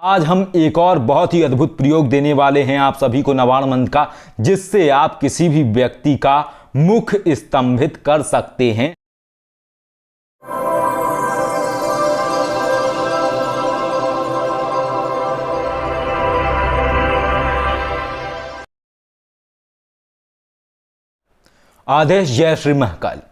आज हम एक और बहुत ही अद्भुत प्रयोग देने वाले हैं आप सभी को नवाण मंत्र का, जिससे आप किसी भी व्यक्ति का मुख स्तंभित कर सकते हैं। आदेश जय श्री महाकाल।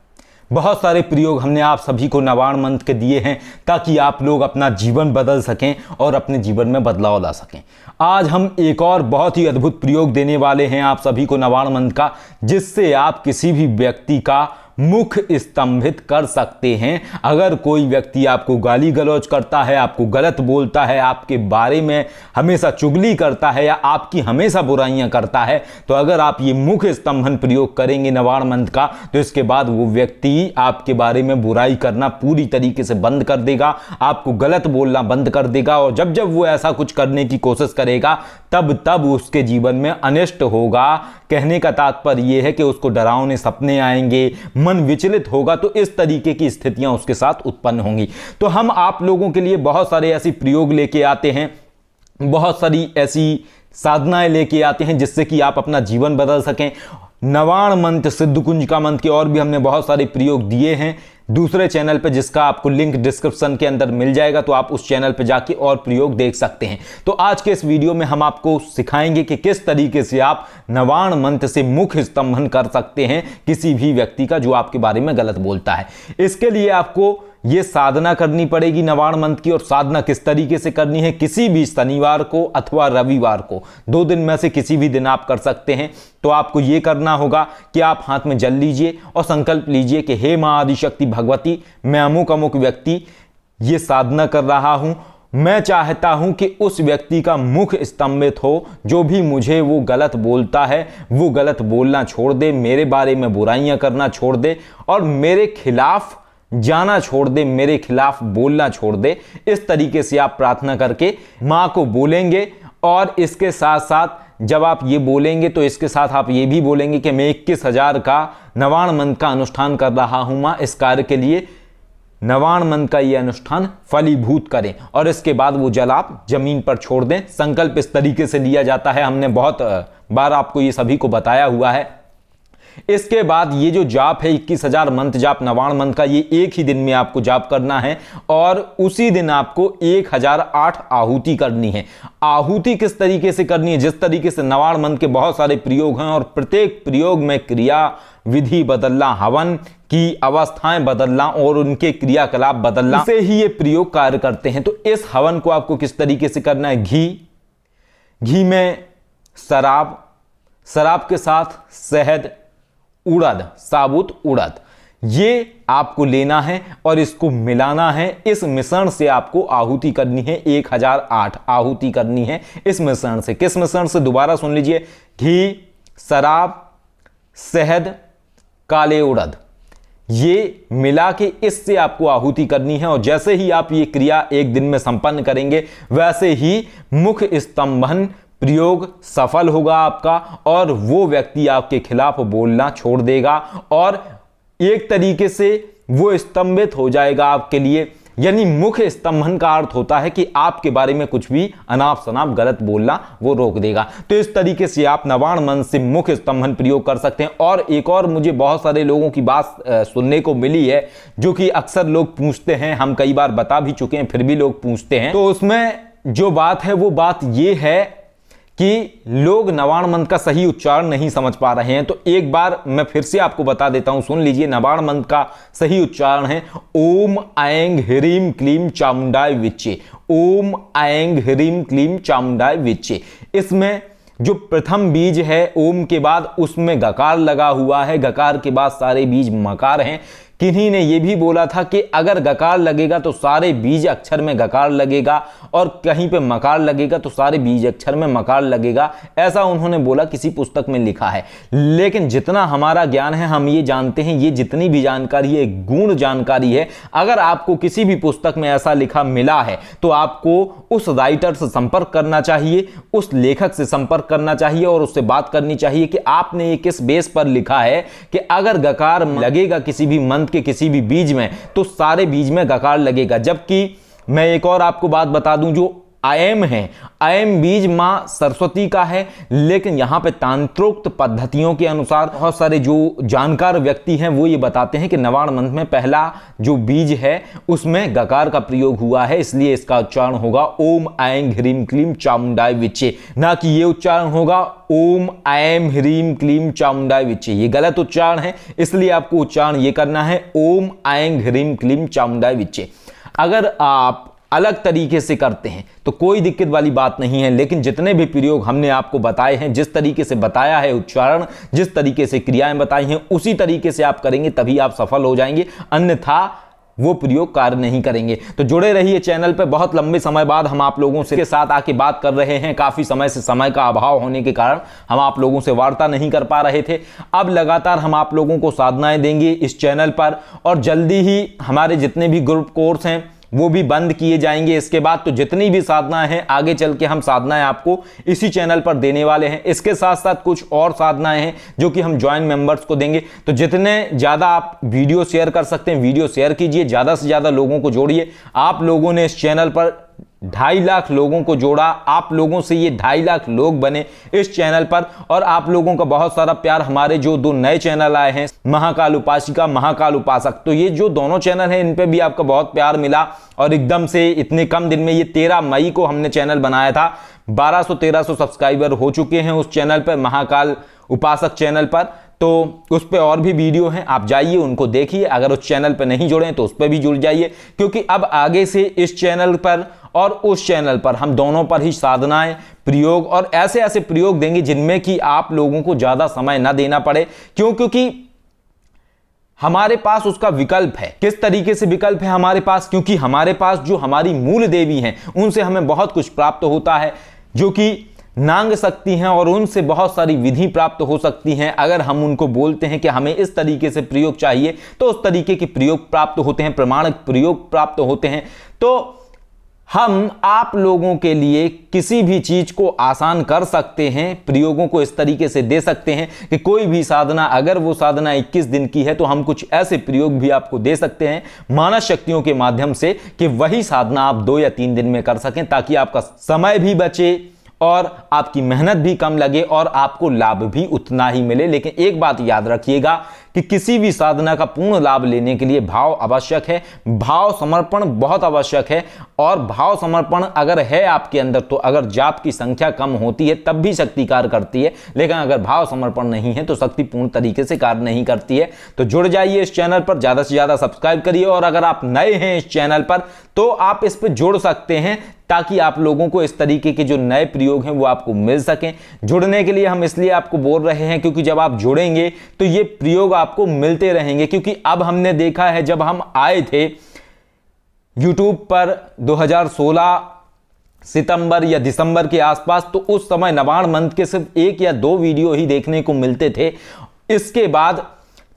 बहुत सारे प्रयोग हमने आप सभी को नवाण मंत्र के दिए हैं ताकि आप लोग अपना जीवन बदल सकें और अपने जीवन में बदलाव ला सकें। आज हम एक और बहुत ही अद्भुत प्रयोग देने वाले हैं आप सभी को नवाण मंत्र का, जिससे आप किसी भी व्यक्ति का मुख स्तंभित कर सकते हैं। अगर कोई व्यक्ति आपको गाली गलौज करता है, आपको गलत बोलता है, आपके बारे में हमेशा चुगली करता है या आपकी हमेशा बुराइयां करता है, तो अगर आप ये मुख स्तंभन प्रयोग करेंगे नवाण मंत्र का, तो इसके बाद वो व्यक्ति आपके बारे में बुराई करना पूरी तरीके से बंद कर देगा, आपको गलत बोलना बंद कर देगा। और जब जब वो ऐसा कुछ करने की कोशिश करेगा तब तब उसके जीवन में अनिष्ट होगा। कहने का तात्पर्य यह है कि उसको डरावने सपने आएंगे, मन विचलित होगा, तो इस तरीके की स्थितियां उसके साथ उत्पन्न होंगी। तो हम आप लोगों के लिए बहुत सारे ऐसे प्रयोग लेके आते हैं, बहुत सारी ऐसी साधनाएं लेके आते हैं जिससे कि आप अपना जीवन बदल सकें। नवाण मंत्र, सिद्ध कुंज का मंत्र के और भी हमने बहुत सारे प्रयोग दिए हैं दूसरे चैनल पे, जिसका आपको लिंक डिस्क्रिप्शन के अंदर मिल जाएगा, तो आप उस चैनल पे जाके और प्रयोग देख सकते हैं। तो आज के इस वीडियो में हम आपको सिखाएंगे कि किस तरीके से आप नवाण मंत्र से मुख स्तंभन कर सकते हैं किसी भी व्यक्ति का जो आपके बारे में गलत बोलता है। इसके लिए आपको ये साधना करनी पड़ेगी नवाण मंत्र की। और साधना किस तरीके से करनी है, किसी भी शनिवार को अथवा रविवार को, 2 दिन में से किसी भी दिन आप कर सकते हैं। तो आपको ये करना होगा कि आप हाथ में जल लीजिए और संकल्प लीजिए कि हे मां आदिशक्ति भगवती, मैं अमुक अमुक व्यक्ति ये साधना कर रहा हूं। मैं चाहता हूं कि उस व्यक्ति का मुख स्तंभित हो, जो भी मुझे वो गलत बोलता है वो गलत बोलना छोड़ दे, मेरे बारे में बुराइयां करना छोड़ दे और मेरे खिलाफ जाना छोड़ दे, मेरे खिलाफ बोलना छोड़ दे। इस तरीके से आप प्रार्थना करके मां को बोलेंगे। और इसके साथ साथ जब आप ये बोलेंगे तो इसके साथ आप ये भी बोलेंगे कि मैं 21,000 का नवाण मंत्र का अनुष्ठान कर रहा हूं मां, इस कार्य के लिए नवाण मंत्र का ये अनुष्ठान फलीभूत करें। और इसके बाद वो जल आप जमीन पर छोड़ दें। संकल्प इस तरीके से लिया जाता है, हमने बहुत बार आपको ये सभी को बताया हुआ है। इसके बाद ये जो जाप है 21,000 मंत्र जाप नवाण मंत्र का, ये एक ही दिन में आपको जाप करना है और उसी दिन आपको 1008 आहुति करनी है। आहुति किस तरीके से करनी है, जिस तरीके से नवाण मंत्र के बहुत सारे प्रयोग हैं और प्रत्येक प्रयोग में क्रिया विधि बदलना, हवन की अवस्थाएं बदलना और उनके क्रियाकलाप बदलना से ही ये प्रयोग कार्य करते हैं। तो इस हवन को आपको किस तरीके से करना है, घी में शराब के साथ शहद, उड़द, साबुत उड़द, ये आपको लेना है और इसको मिलाना है। इस मिश्रण से आपको आहुति करनी है, 1008 आहुति करनी है इस मिश्रण से। किस मिश्रण से, दोबारा सुन लीजिए, घी, शराब, शहद, काले उड़द, ये मिला के इससे आपको आहुति करनी है। और जैसे ही आप ये क्रिया एक दिन में संपन्न करेंगे, वैसे ही मुख स्तंभन प्रयोग सफल होगा आपका और वो व्यक्ति आपके खिलाफ बोलना छोड़ देगा और एक तरीके से वो स्तंभित हो जाएगा आपके लिए। यानी मुख स्तंभन का अर्थ होता है कि आपके बारे में कुछ भी अनाप शनाप गलत बोलना वो रोक देगा। तो इस तरीके से आप नवाण मंत्र से मुख स्तंभन प्रयोग कर सकते हैं। और एक और मुझे बहुत सारे लोगों की बात सुनने को मिली है, जो कि अक्सर लोग पूछते हैं, हम कई बार बता भी चुके हैं फिर भी लोग पूछते हैं। तो उसमें जो बात है वो बात ये है कि लोग नवाण मंत्र का सही उच्चारण नहीं समझ पा रहे हैं। तो एक बार मैं फिर से आपको बता देता हूं, सुन लीजिए। नवाण मंत्र का सही उच्चारण है ओम ऐं ह्रीं क्लीं चामुंडाय विच्चे। ओम ऐं ह्रीं क्लीं चामुंडाय विच्चे। इसमें जो प्रथम बीज है ओम के बाद, उसमें गकार लगा हुआ है, गकार के बाद सारे बीज मकार हैं। किन्हीं ने यह भी बोला था कि अगर गकार लगेगा तो सारे बीज अक्षर में गकार लगेगा और कहीं पे मकार लगेगा तो सारे बीज अक्षर में मकार लगेगा, ऐसा उन्होंने बोला, किसी पुस्तक में लिखा है। लेकिन जितना हमारा ज्ञान है हम ये जानते हैं, ये जितनी भी जानकारी है गूढ़ जानकारी है। अगर आपको किसी भी पुस्तक में ऐसा लिखा मिला है तो आपको उस राइटर से संपर्क करना चाहिए, उस लेखक से संपर्क करना चाहिए और उससे बात करनी चाहिए कि आपने ये किस बेस पर लिखा है कि अगर गकार लगेगा किसी भी मंत्र के किसी भी बीज में तो सारे बीज में गकार लगेगा। जबकि मैं एक और आपको बात बता दूं, जो अयम है, अयम बीज मां सरस्वती का है। लेकिन यहाँ पे तांत्रोक्त पद्धतियों के अनुसार बहुत सारे जो जानकार व्यक्ति हैं वो ये बताते हैं कि नवाण मंत्र में पहला जो बीज है उसमें गकार का प्रयोग हुआ है, इसलिए इसका उच्चारण होगा ओम ऐं ह्रीम क्लीम चामुंडाय विच्चे, ना कि ये उच्चारण होगा ओम ऐं ह्रीम क्लीम चामुंडाय विच्चे। ये गलत उच्चारण है, इसलिए आपको उच्चारण ये करना है ओम ऐं ह्रीम क्लीम चामुंडाय विच्चे। अगर आप अलग तरीके से करते हैं तो कोई दिक्कत वाली बात नहीं है, लेकिन जितने भी प्रयोग हमने आपको बताए हैं, जिस तरीके से बताया है उच्चारण, जिस तरीके से क्रियाएं बताई हैं, उसी तरीके से आप करेंगे तभी आप सफल हो जाएंगे, अन्यथा वो प्रयोग कार्य नहीं करेंगे। तो जुड़े रहिए चैनल पे, बहुत लंबे समय बाद हम आप लोगों से के साथ आके बात कर रहे हैं। काफी समय से समय का अभाव होने के कारण हम आप लोगों से वार्ता नहीं कर पा रहे थे। अब लगातार हम आप लोगों को साधनाएं देंगे इस चैनल पर, और जल्दी ही हमारे जितने भी ग्रुप कोर्स हैं वो भी बंद किए जाएंगे। इसके बाद तो जितनी भी साधनाएं हैं आगे चल के हम साधनाएं आपको इसी चैनल पर देने वाले हैं। इसके साथ साथ कुछ और साधनाएं हैं जो कि हम ज्वाइन मेंबर्स को देंगे। तो जितने ज्यादा आप वीडियो शेयर कर सकते हैं वीडियो शेयर कीजिए, ज्यादा से ज्यादा लोगों को जोड़िए। आप लोगों ने इस चैनल पर 2.5 लाख लोगों को जोड़ा, आप लोगों से ये 2.5 लाख लोग बने इस चैनल पर, और आप लोगों का बहुत सारा प्यार। हमारे जो 2 नए चैनल आए हैं, महाकाल उपासिका, महाकाल उपासक, तो ये जो दोनों चैनल हैं इन पे भी आपका बहुत प्यार मिला, और एकदम से इतने कम दिन में, ये 13 मई को हमने चैनल बनाया था, 1200-1300 सब्सक्राइबर हो चुके हैं उस चैनल पर, महाकाल उपासक चैनल पर। तो उस पर और भी वीडियो हैं, आप जाइए उनको देखिए। अगर उस चैनल पर नहीं जुड़े हैं तो उस पर भी जुड़ जाइए, क्योंकि अब आगे से इस चैनल पर और उस चैनल पर हम दोनों पर ही साधनाएं, प्रयोग और ऐसे ऐसे प्रयोग देंगे जिनमें कि आप लोगों को ज्यादा समय ना देना पड़े। क्योंकि हमारे पास उसका विकल्प है। किस तरीके से विकल्प है हमारे पास? क्योंकि हमारे पास जो हमारी मूल देवी हैं उनसे हमें बहुत कुछ प्राप्त होता है, जो कि नांग सकती हैं, और उनसे बहुत सारी विधि प्राप्त हो सकती हैं। अगर हम उनको बोलते हैं कि हमें इस तरीके से प्रयोग चाहिए तो उस तरीके के प्रयोग प्राप्त होते हैं, प्रमाणिक प्रयोग प्राप्त होते हैं। तो हम आप लोगों के लिए किसी भी चीज को आसान कर सकते हैं, प्रयोगों को इस तरीके से दे सकते हैं कि कोई भी साधना, अगर वो साधना 21 दिन की है तो हम कुछ ऐसे प्रयोग भी आपको दे सकते हैं मानस शक्तियों के माध्यम से कि वही साधना आप 2 या 3 दिन में कर सकें, ताकि आपका समय भी बचे और आपकी मेहनत भी कम लगे और आपको लाभ भी उतना ही मिले। लेकिन एक बात याद रखिएगा कि किसी भी साधना का पूर्ण लाभ लेने के लिए भाव आवश्यक है, भाव समर्पण बहुत आवश्यक है। और भाव समर्पण अगर है आपके अंदर तो अगर जाप की संख्या कम होती है तब भी शक्ति कार्य करती है, लेकिन अगर भाव समर्पण नहीं है तो शक्ति पूर्ण तरीके से कार्य नहीं करती है। तो जुड़ जाइए इस चैनल पर, ज्यादा से ज्यादा सब्सक्राइब करिए, और अगर आप नए हैं इस चैनल पर तो आप इस पर जुड़ सकते हैं, ताकि आप लोगों को इस तरीके के जो नए प्रयोग हैं वो आपको मिल सकें। जुड़ने के लिए हम इसलिए आपको बोल रहे हैं क्योंकि जब आप जुड़ेंगे तो ये प्रयोग आपको मिलते रहेंगे। क्योंकि अब हमने देखा है, जब हम आए थे YouTube पर 2016 सितंबर या दिसंबर के आसपास, तो उस समय नवाण मंत्र के सिर्फ 1 या 2 वीडियो ही देखने को मिलते थे। इसके बाद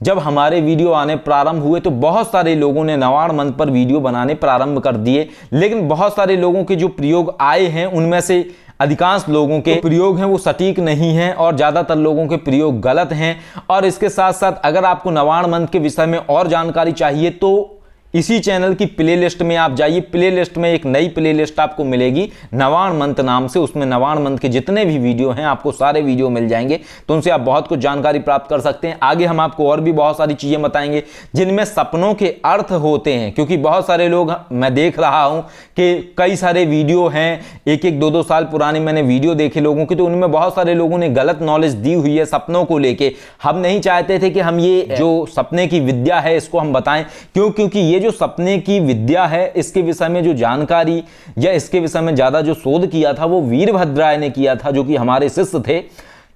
जब हमारे वीडियो आने प्रारंभ हुए तो बहुत सारे लोगों ने नवाण मंत्र पर वीडियो बनाने प्रारंभ कर दिए, लेकिन बहुत सारे लोगों के जो प्रयोग आए हैं उनमें से अधिकांश लोगों के प्रयोग हैं वो सटीक नहीं हैं, और ज्यादातर लोगों के प्रयोग गलत हैं। और इसके साथ साथ अगर आपको नवाण मंत्र के विषय में और जानकारी चाहिए तो इसी चैनल की प्लेलिस्ट में आप जाइए। प्लेलिस्ट में एक नई प्लेलिस्ट आपको मिलेगी नवाण मंत्र नाम से, उसमें नवाण मंत्र के जितने भी वीडियो हैं आपको सारे वीडियो मिल जाएंगे, तो उनसे आप बहुत कुछ जानकारी प्राप्त कर सकते हैं। आगे हम आपको और भी बहुत सारी चीजें बताएंगे जिनमें सपनों के अर्थ होते हैं, क्योंकि बहुत सारे लोग, मैं देख रहा हूं कि कई सारे वीडियो हैं 1-1, 2-2 साल पुराने मैंने वीडियो देखे लोगों की, तो उनमें बहुत सारे लोगों ने गलत नॉलेज दी हुई है सपनों को लेके। हम नहीं चाहते थे कि हम ये जो सपने की विद्या है इसको हम बताएं, क्योंकि ये जो सपने की विद्या है इसके विषय में जो जानकारी या इसके विषय में ज्यादा जो शोध किया था वो वीरभद्राय ने किया था, जो कि हमारे शिष्य थे।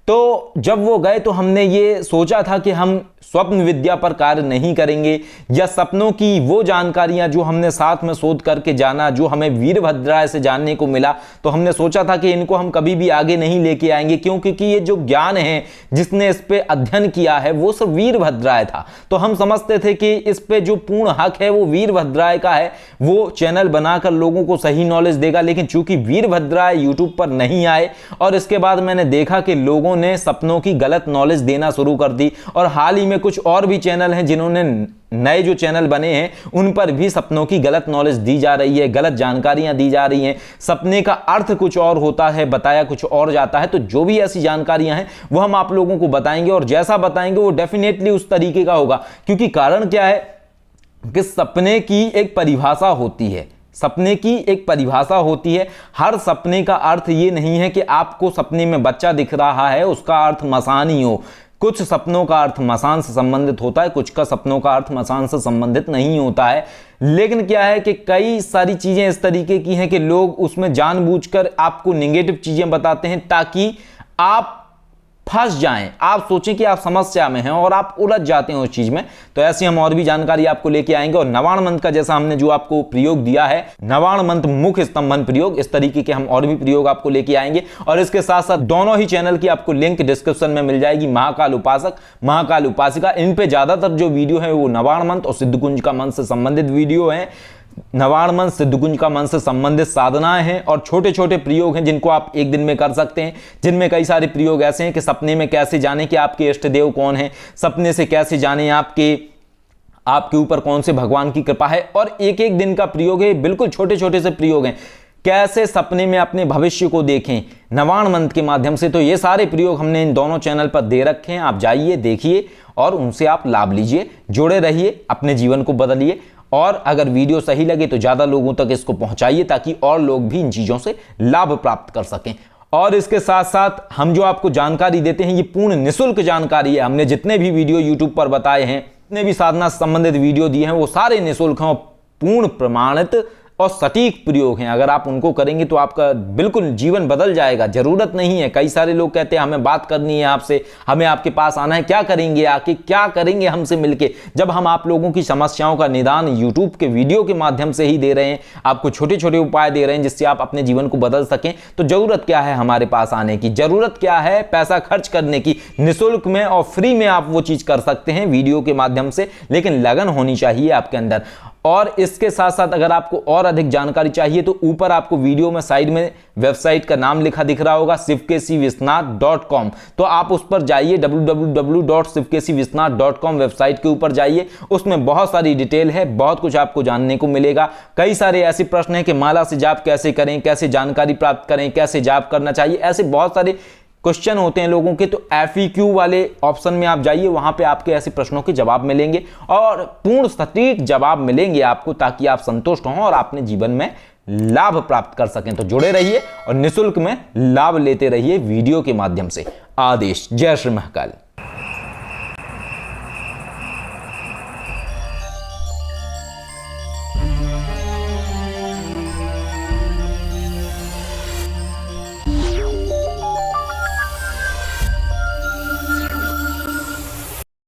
तो जब वो गए तो हमने ये सोचा था कि हम स्वप्न विद्या पर कार्य नहीं करेंगे, या सपनों की वो जानकारियां जो हमने साथ में शोध करके जाना, जो हमें वीरभद्राय से जानने को मिला, तो हमने सोचा था कि इनको हम कभी भी आगे नहीं लेके आएंगे, क्योंकि ये जो ज्ञान है जिसने इस पे अध्ययन किया है वो सब वीरभद्राय था। तो हम समझते थे कि इस पे जो पूर्ण हक है वो वीरभद्राय का है, वो चैनल बनाकर लोगों को सही नॉलेज देगा। लेकिन चूंकि वीरभद्राय यूट्यूब पर नहीं आए, और इसके बाद मैंने देखा कि लोगों ने सपनों की गलत नॉलेज देना शुरू कर दी। और हाल ही में कुछ और भी चैनल हैं जिन्होंने, नए जो चैनल बने हैं उन पर भी सपनों की गलत नॉलेज दी जा रही है, गलत जानकारियां दी जा रही हैं। सपने का अर्थ कुछ और होता है, बताया कुछ और जाता है। तो जो भी ऐसी जानकारियां हैं वो हम आप लोगों को बताएंगे, और जैसा बताएंगे वो डेफिनेटली उस तरीके का होगा। क्योंकि कारण क्या है कि सपने की एक परिभाषा होती है, सपने की एक परिभाषा होती है। हर सपने का अर्थ ये नहीं है कि आपको सपने में बच्चा दिख रहा है उसका अर्थ मसान ही हो। कुछ सपनों का अर्थ मसान से संबंधित होता है, कुछ का सपनों का अर्थ मसान से संबंधित नहीं होता है। लेकिन क्या है कि कई सारी चीजें इस तरीके की हैं कि लोग उसमें जानबूझकर आपको नेगेटिव चीजें बताते हैं ताकि आप फंस जाएं, आप सोचें कि आप समस्या में हैं और आप उलझ जाते हैं उस चीज में। तो ऐसी हम और भी जानकारी आपको लेके आएंगे। और नवाण मंत्र का जैसा हमने जो आपको प्रयोग दिया है, नवाण मंत्र मुख्य स्तंभन प्रयोग, इस तरीके के हम और भी प्रयोग आपको लेके आएंगे। और इसके साथ साथ दोनों ही चैनल की आपको लिंक डिस्क्रिप्शन में मिल जाएगी। महाकाल उपासक, महाकाल उपासिका, इन पे ज्यादातर जो वीडियो है वो नवाण मंत्र और सिद्धकुंज का मंत्र से संबंधित वीडियो है। नवाण मंत्र, सिद्धकुंज का मंत्र से संबंधित साधनाएं हैं और छोटे छोटे प्रयोग हैं जिनको आप एक दिन में कर सकते हैं, जिनमें कई सारे प्रयोग ऐसे हैं कि सपने में कैसे जाने कि आपके इष्ट देव कौन है, सपने से कैसे जाने आपके ऊपर कौन से भगवान की कृपा है। और एक एक दिन का प्रयोग है, बिल्कुल छोटे छोटे से प्रयोग हैं। कैसे सपने में अपने भविष्य को देखें नवाण मंत्र के माध्यम से। तो ये सारे प्रयोग हमने इन दोनों चैनल पर दे रखे हैं, आप जाइए देखिए और उनसे आप लाभ लीजिए, जुड़े रहिए, अपने जीवन को बदलिए। और अगर वीडियो सही लगे तो ज़्यादा लोगों तक इसको पहुंचाइए ताकि और लोग भी इन चीज़ों से लाभ प्राप्त कर सकें। और इसके साथ साथ हम जो आपको जानकारी देते हैं ये पूर्ण निःशुल्क जानकारी है। हमने जितने भी वीडियो यूट्यूब पर बताए हैं, जितने भी साधना से संबंधित वीडियो दिए हैं वो सारे निःशुल्क हैं और पूर्ण प्रमाणित और सटीक प्रयोग हैं। अगर आप उनको करेंगे तो आपका बिल्कुल जीवन बदल जाएगा। जरूरत नहीं है, कई सारे लोग कहते हैं हमें बात करनी है आपसे, हमें आपके पास आना है, क्या करेंगे आके, क्या करेंगे हमसे मिलके, जब हम आप लोगों की समस्याओं का निदान यूट्यूब के वीडियो के माध्यम से ही दे रहे हैं, आपको छोटे छोटे उपाय दे रहे हैं जिससे आप अपने जीवन को बदल सकें। तो जरूरत क्या है हमारे पास आने की, जरूरत क्या है पैसा खर्च करने की। निःशुल्क में और फ्री में आप वो चीज कर सकते हैं वीडियो के माध्यम से, लेकिन लगन होनी चाहिए आपके अंदर। और इसके साथ साथ अगर आपको और अधिक जानकारी चाहिए तो ऊपर आपको वीडियो में साइड में वेबसाइट का नाम लिखा दिख रहा होगा shivkesivisnath.com। तो आप उस पर जाइए, www.shivkesivisnath.com वेबसाइट के ऊपर जाइए, उसमें बहुत सारी डिटेल है, बहुत कुछ आपको जानने को मिलेगा। कई सारे ऐसे प्रश्न हैं कि माला से जाप कैसे करें, कैसे जानकारी प्राप्त करें, कैसे जाप करना चाहिए, ऐसे बहुत सारे क्वेश्चन होते हैं लोगों के। तो FAQ वाले ऑप्शन में आप जाइए, वहां पे आपके ऐसे प्रश्नों के जवाब मिलेंगे और पूर्ण सटीक जवाब मिलेंगे आपको, ताकि आप संतुष्ट हों और अपने जीवन में लाभ प्राप्त कर सकें। तो जुड़े रहिए और निःशुल्क में लाभ लेते रहिए वीडियो के माध्यम से। आदेश। जय श्री महाकाल।